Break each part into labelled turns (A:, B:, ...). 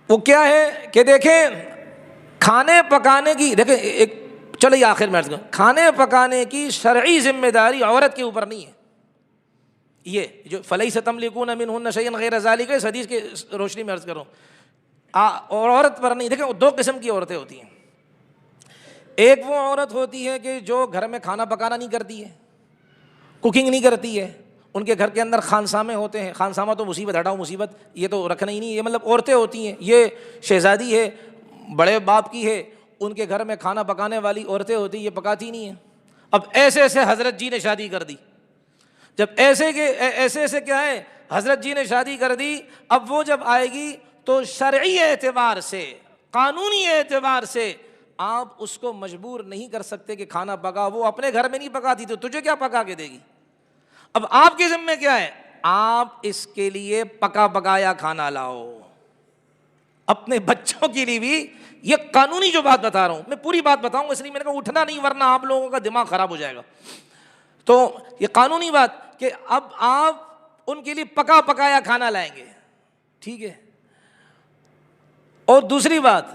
A: وہ کیا ہے کہ دیکھیں کھانے پکانے کی، دیکھیں ایک چلو یہ آخر میں عرض کروں، کھانے پکانے کی شرعی ذمہ داری عورت کے اوپر نہیں ہے. یہ جو فلیس تملکون منہن شیئا غیر ذلک اس حدیث کی روشنی میں عرض کروں، اور عورت پر نہیں. دیکھیں دو قسم کی عورتیں ہوتی ہیں. ایک وہ عورت ہوتی ہے کہ جو گھر میں کھانا پکانا نہیں کرتی ہے، کوکنگ نہیں کرتی ہے، ان کے گھر کے اندر خانسامے ہوتے ہیں. خانسامہ تو مصیبت، ہٹاؤ مصیبت، یہ تو رکھنا ہی نہیں. یہ مطلب عورتیں ہوتی ہیں، یہ شہزادی ہے، بڑے باپ کی ہے، ان کے گھر میں کھانا پکانے والی عورتیں ہوتی ہیں، یہ پکاتی نہیں ہیں. اب ایسے ایسے حضرت جی نے شادی کر دی. جب ایسے کیا ہے حضرت جی نے شادی کر دی، اب وہ جب آئے گی تو شرعی اعتبار سے، قانونی اعتبار سے آپ اس کو مجبور نہیں کر سکتے کہ کھانا پکا. وہ اپنے گھر میں نہیں پکاتی تو تجھے کیا پکا کے دے گی؟ اب آپ کے ذمہ کیا ہے؟ آپ اس کے لیے پکا پکایا کھانا لاؤ. اپنے بچوں کے لیے بھی، یہ قانونی جو بات بتا رہا ہوں، میں پوری بات بتاؤں گا، اس لیے میں نے کہا اٹھنا نہیں ورنہ آپ لوگوں کا دماغ خراب ہو جائے گا. تو یہ قانونی بات کہ اب آپ ان کے لیے پکا پکایا کھانا لائیں گے، ٹھیک ہے. اور دوسری بات،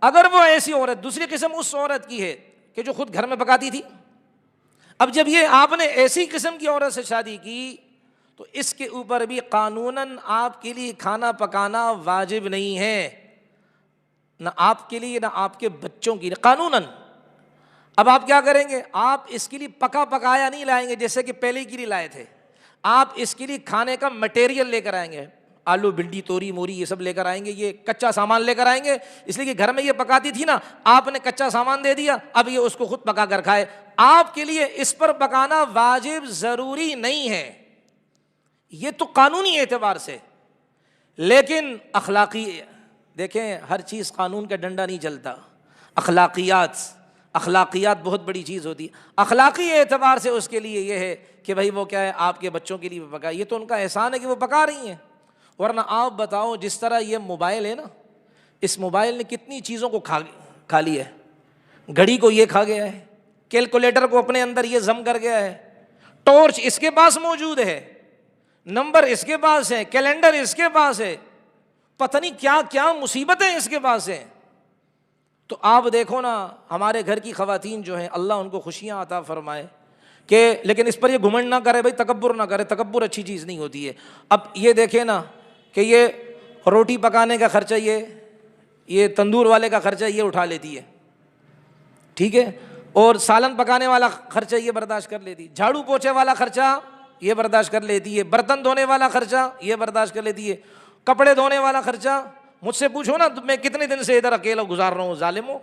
A: اگر وہ ایسی عورت، دوسری قسم اس عورت کی ہے کہ جو خود گھر میں پکاتی تھی. اب جب یہ آپ نے ایسی قسم کی عورت سے شادی کی تو اس کے اوپر بھی قانوناً آپ کے لیے کھانا پکانا واجب نہیں ہے، نہ آپ کے لیے نہ آپ کے بچوں کے لیے قانوناً. اب آپ کیا کریں گے؟ آپ اس کے لیے پکا پکایا نہیں لائیں گے جیسے کہ پہلے کے لیے لائے تھے. آپ اس کے لیے کھانے کا مٹیریل لے کر آئیں گے، آلو بھنڈی توری موری یہ سب لے کر آئیں گے، یہ کچا سامان لے کر آئیں گے. اس لیے کہ گھر میں یہ پکاتی تھی نا، آپ نے کچا سامان دے دیا، اب یہ اس کو خود پکا کر کھائے. آپ کے لیے اس پر پکانا واجب ضروری نہیں ہے، یہ تو قانونی اعتبار سے. لیکن اخلاقی، دیکھیں ہر چیز قانون کا ڈنڈا نہیں چلتا. اخلاقیات بہت بڑی چیز ہوتی ہے. اخلاقی اعتبار سے اس کے لیے یہ ہے کہ بھائی وہ کیا ہے، آپ کے بچوں کے لیے پکائے. یہ تو ان کا احسان ہے کہ وہ پکا رہی ہیں. ورنہ آپ بتاؤ، جس طرح یہ موبائل ہے نا، اس موبائل نے کتنی چیزوں کو کھا لیا ہے. گھڑی کو یہ کھا گیا ہے، کیلکولیٹر کو اپنے اندر یہ ضم کر گیا ہے، ٹارچ اس کے پاس موجود ہے، نمبر اس کے پاس ہے، کیلنڈر اس کے پاس ہے، پتہ نہیں کیا کیا مصیبتیں اس کے پاس ہیں. تو آپ دیکھو نا، ہمارے گھر کی خواتین جو ہیں، اللہ ان کو خوشیاں عطا فرمائے، کہ لیکن اس پر یہ گھمنڈ نہ کرے بھائی، تکبر نہ کرے. تکبر اچھی چیز نہیں ہوتی ہے. اب یہ دیکھیں نا کہ یہ روٹی پکانے کا خرچہ، یہ تندور والے کا خرچہ یہ اٹھا لیتی ہے، ٹھیک ہے، اور سالن پکانے والا خرچہ یہ برداشت کر لیتی ہے، جھاڑو پوچھے والا خرچہ یہ برداشت کر لیتی ہے، برتن دھونے والا خرچہ یہ برداشت کر لیتی ہے، کپڑے دھونے والا خرچہ. مجھ سے پوچھو نا، میں کتنے دن سے ادھر اکیلا گزار رہا ہوں، ظالموں.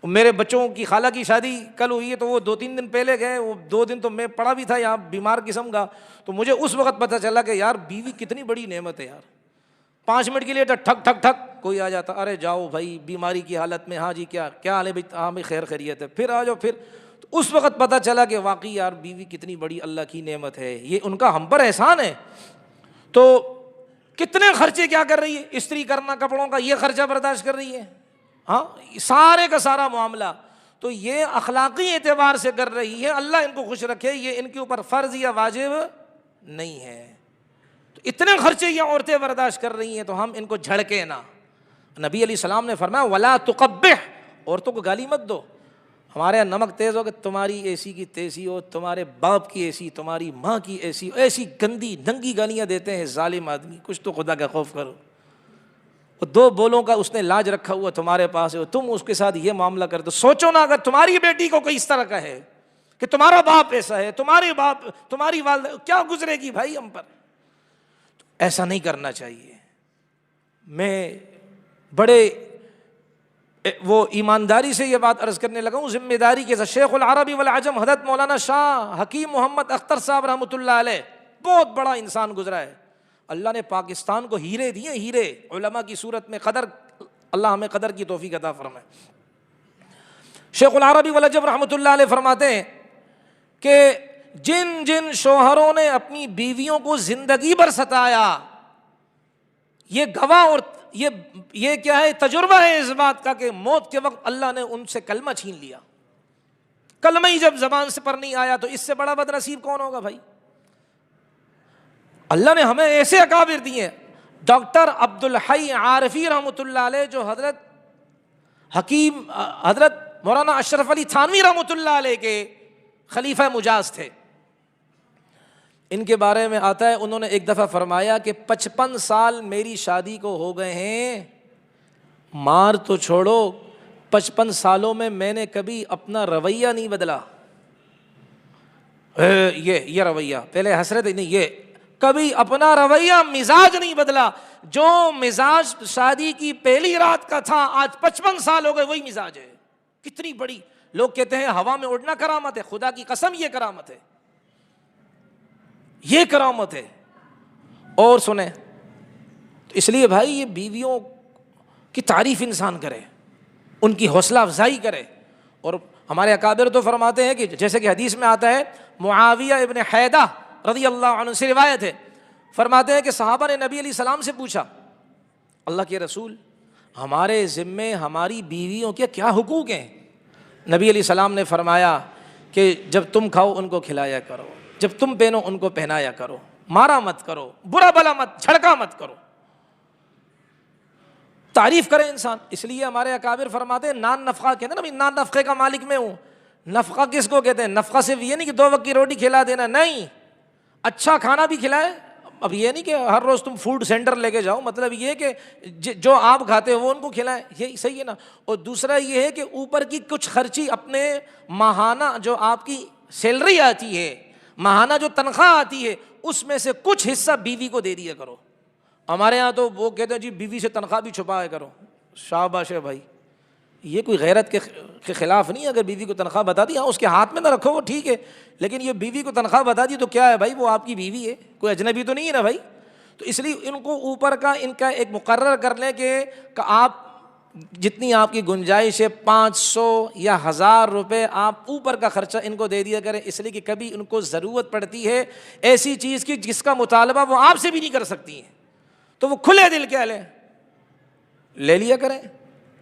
A: میرے بچوں کی خالہ کی شادی کل ہوئی ہے، تو وہ 2-3 دن پہلے گئے. وہ 2 دن تو میں پڑا بھی تھا یہاں بیمار قسم کا. تو مجھے اس وقت پتہ چلا کہ یار بیوی کتنی بڑی نعمت ہے یار. 5 منٹ کے لیے ٹھک ٹھک ٹھک کوئی آ جاتا، ارے جاؤ بھائی بیماری کی حالت میں، ہاں جی کیا حال ہے بھائی، ہاں بھائی خیر خیریت ہے، پھر آ جاؤ پھر. تو اس وقت پتہ چلا کہ واقعی یار بیوی کتنی بڑی اللہ کی نعمت ہے، یہ ان کا ہم پر احسان ہے. تو کتنے خرچے کیا کر رہی ہے، استری کرنا کپڑوں کا، یہ خرچہ برداشت کر رہی ہے، ہاں سارے کا سارا معاملہ. تو یہ اخلاقی اعتبار سے کر رہی ہے، اللہ ان کو خوش رکھے. یہ ان کے اوپر فرض یا واجب نہیں ہے. تو اتنے خرچے یہ عورتیں برداشت کر رہی ہیں، تو ہم ان کو جھڑکے نا. نبی علیہ السلام نے فرمایا ولا تقبح، عورتوں کو گالی مت دو. ہمارے یہاں نمک تیز ہو کہ تمہاری اے سی کی تیزی ہو، تمہارے باپ کی اے سی، تمہاری ماں کی اے سی، ایسی گندی ننگی گالیاں دیتے ہیں ظالم آدمی. کچھ تو خدا کا خوف کرو. 2 بولوں کا اس نے لاج رکھا ہوا تمہارے پاس ہے، تم اس کے ساتھ یہ معاملہ کر دو. سوچو نا اگر تمہاری بیٹی کو کوئی اس طرح کا ہے کہ تمہارا باپ ایسا ہے، تمہاری والدہ، کیا گزرے گی بھائی ہم پر. ایسا نہیں کرنا چاہیے. میں بڑے وہ ایمانداری سے یہ بات عرض کرنے لگا ہوں، ذمہ داری کے ساتھ. شیخ العربی والعجم حضرت مولانا شاہ حکیم محمد اختر صاحب رحمۃ اللہ علیہ، بہت بڑا انسان گزرا ہے. اللہ نے پاکستان کو ہیرے دیے، ہیرے علماء کی صورت میں. قدر، اللہ ہمیں قدر کی توفیق عطا فرمائے. شیخ العربی والعجم رحمۃ اللہ علیہ فرماتے ہیں کہ جن جن شوہروں نے اپنی بیویوں کو زندگی بھر ستایا، یہ گواہ اور یہ کیا ہے، تجربہ ہے اس بات کا کہ موت کے وقت اللہ نے ان سے کلمہ چھین لیا. کلمہ ہی جب زبان سے پر نہیں آیا تو اس سے بڑا بد نصیب کون ہوگا بھائی. اللہ نے ہمیں ایسے اکابر دیے ہیں. ڈاکٹر عبدالحی عارفی رحمۃ اللہ علیہ جو حضرت مولانا اشرف علی تھانوی رحمۃ اللہ علیہ کے خلیفہ مجاز تھے، ان کے بارے میں آتا ہے انہوں نے ایک دفعہ فرمایا کہ 55 سال میری شادی کو ہو گئے ہیں، مار تو چھوڑو 55 سالوں میں میں نے کبھی اپنا رویہ نہیں بدلا۔ یہ رویہ پہلے حسرت نہیں، یہ کبھی اپنا رویہ مزاج نہیں بدلا، جو مزاج شادی کی پہلی رات کا تھا آج 55 سال ہو گئے وہی مزاج ہے۔ کتنی بڑی، لوگ کہتے ہیں ہوا میں اڑنا کرامت ہے، خدا کی قسم یہ کرامت ہے، یہ کرامت ہے۔ اور سنیں تو اس لیے بھائی یہ بیویوں کی تعریف انسان کرے، ان کی حوصلہ افزائی کرے۔ اور ہمارے اکابر تو فرماتے ہیں کہ جیسے کہ حدیث میں آتا ہے، معاویہ ابن حیدہ رضی اللہ عنہ سے روایت ہے، فرماتے ہیں کہ صحابہ نے نبی علیہ السلام سے پوچھا، اللہ کے رسول ہمارے ذمے ہماری بیویوں کے کیا حقوق ہیں؟ نبی علیہ السلام نے فرمایا کہ جب تم کھاؤ ان کو کھلایا کرو، جب تم پہنو ان کو پہنایا کرو، مارا مت کرو، برا بلا مت، جھڑکا مت کرو، تعریف کرے انسان۔ اس لیے ہمارے اکابر فرماتے ہیں نان نفقہ کہتے ہیں نا، نان نفقے کا مالک میں ہوں۔ نفقہ کس کو کہتے ہیں؟ نفقہ صرف یہ نہیں کہ 2 وقت کی روٹی کھلا دینا، نہیں، اچھا کھانا بھی کھلائے۔ اب یہ نہیں کہ ہر روز تم فوڈ سینٹر لے کے جاؤ، مطلب یہ کہ جو آپ کھاتے ہو وہ ان کو کھلائیں، یہ صحیح ہے نا۔ اور دوسرا یہ ہے کہ اوپر کی کچھ خرچی اپنے ماہانہ جو آپ کی سیلری آتی ہے، ماہانہ جو تنخواہ آتی ہے، اس میں سے کچھ حصہ بیوی کو دے دیا کرو۔ ہمارے ہاں تو وہ کہتے ہیں جی بیوی سے تنخواہ بھی چھپایا کرو۔ شاباش ہے بھائی، یہ کوئی غیرت کے خلاف نہیں ہے۔ اگر بیوی کو تنخواہ بتا دی، ہاں اس کے ہاتھ میں نہ رکھو وہ ٹھیک ہے، لیکن یہ بیوی کو تنخواہ بتا دی تو کیا ہے بھائی، وہ آپ کی بیوی ہے، کوئی اجنبی تو نہیں ہے نا بھائی۔ تو اس لیے ان کو اوپر کا ان کا ایک مقرر کر لیں کہ آپ جتنی آپ کی گنجائش ہے 500 یا 1000 روپے آپ اوپر کا خرچہ ان کو دے دیا کریں، اس لیے کہ کبھی ان کو ضرورت پڑتی ہے ایسی چیز کی جس کا مطالبہ وہ آپ سے بھی نہیں کر سکتی ہیں، تو وہ کھلے دل کیا لے لیا کریں۔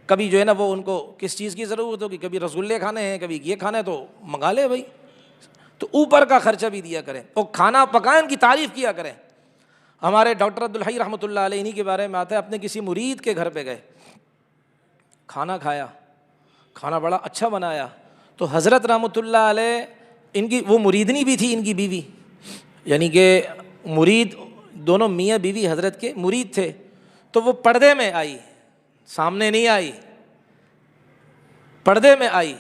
A: کبھی جو ہے نا وہ ان کو کس چیز کی ضرورت ہوگی، کبھی رسگلے کھانے ہیں، کبھی یہ کھانا ہے تو منگا لے بھائی، تو اوپر کا خرچہ بھی دیا کریں اور کھانا پکائیں، ان کی تعریف کیا کریں۔ ہمارے ڈاکٹر عبدالحی رحمۃ اللہ علیہ انہی کے بارے میں آتا ہے، اپنے کسی مرید کے گھر پہ گئے، کھانا کھایا، کھانا بڑا اچھا بنایا، تو حضرت رحمۃ اللہ علیہ ان کی وہ مریدنی بھی تھی، ان کی بیوی، یعنی کہ مرید دونوں میاں بیوی حضرت کے مرید تھے، تو وہ پردے میں آئی، سامنے نہیں آئی، پردے میں آئی،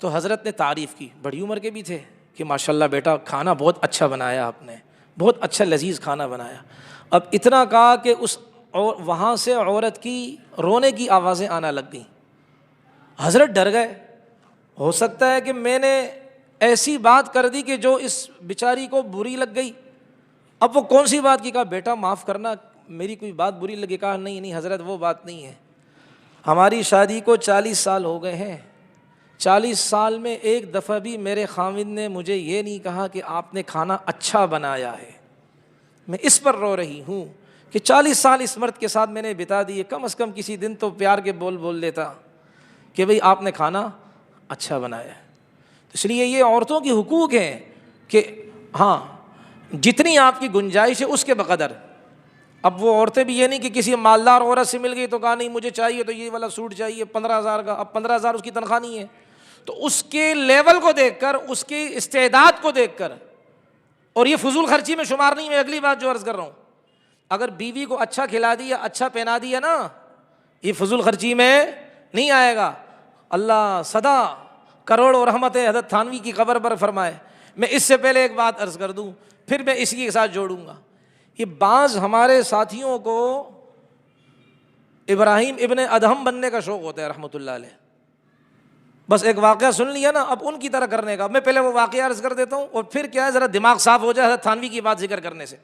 A: تو حضرت نے تعریف کی، بڑی عمر کے بھی تھے، کہ ماشاءاللہ بیٹا کھانا بہت اچھا بنایا آپ نے، بہت اچھا لذیذ کھانا بنایا۔ اب اتنا کہا کہ وہاں سے عورت کی رونے کی آوازیں آنا لگ گئیں۔ حضرت ڈر گئے، ہو سکتا ہے کہ میں نے ایسی بات کر دی کہ جو اس بیچاری کو بری لگ گئی۔ اب وہ کون سی بات کی؟ کہا بیٹا معاف کرنا، میری کوئی بات بری لگی؟ کہا نہیں حضرت وہ بات نہیں ہے، ہماری شادی کو 40 سال ہو گئے ہیں، 40 سال میں ایک دفعہ بھی میرے خاوند نے مجھے یہ نہیں کہا کہ آپ نے کھانا اچھا بنایا ہے، میں اس پر رو رہی ہوں کہ 40 سال اس مرد کے ساتھ میں نے بتا دیے، کم از کم کسی دن تو پیار کے بول دیتا کہ بھئی آپ نے کھانا اچھا بنایا ہے۔ اس لیے یہ عورتوں کی حقوق ہیں کہ ہاں جتنی آپ کی گنجائش ہے اس کے بقدر۔ اب وہ عورتیں بھی یہ نہیں کہ کسی مالدار عورت سے مل گئی تو کہا نہیں مجھے چاہیے تو یہ والا سوٹ چاہیے 15,000 کا، اب 15,000 اس کی تنخواہ نہیں ہے، تو اس کے لیول کو دیکھ کر، اس کی استعداد کو دیکھ کر، اور یہ فضول خرچی میں شمار نہیں، میں اگلی بات جو عرض کر رہا ہوں، اگر بیوی کو اچھا کھلا دیا، اچھا پہنا دیا نا، یہ فضول خرچی میں نہیں آئے گا۔ اللہ صدا کروڑ و رحمت حضرت تھانوی کی قبر پر فرمائے۔ میں اس سے پہلے ایک بات عرض کر دوں، پھر میں اسی کے ساتھ جوڑوں گا۔ یہ بعض ہمارے ساتھیوں کو ابراہیم ابن ادہم بننے کا شوق ہوتا ہے رحمۃ اللہ علیہ، بس ایک واقعہ سن لیا نا اب ان کی طرح کرنے کا۔ میں پہلے وہ واقعہ عرض کر دیتا ہوں اور پھر کیا ہے ذرا دماغ صاف ہو جائے حضرت تھانوی کی بات ذکر کرنے سے۔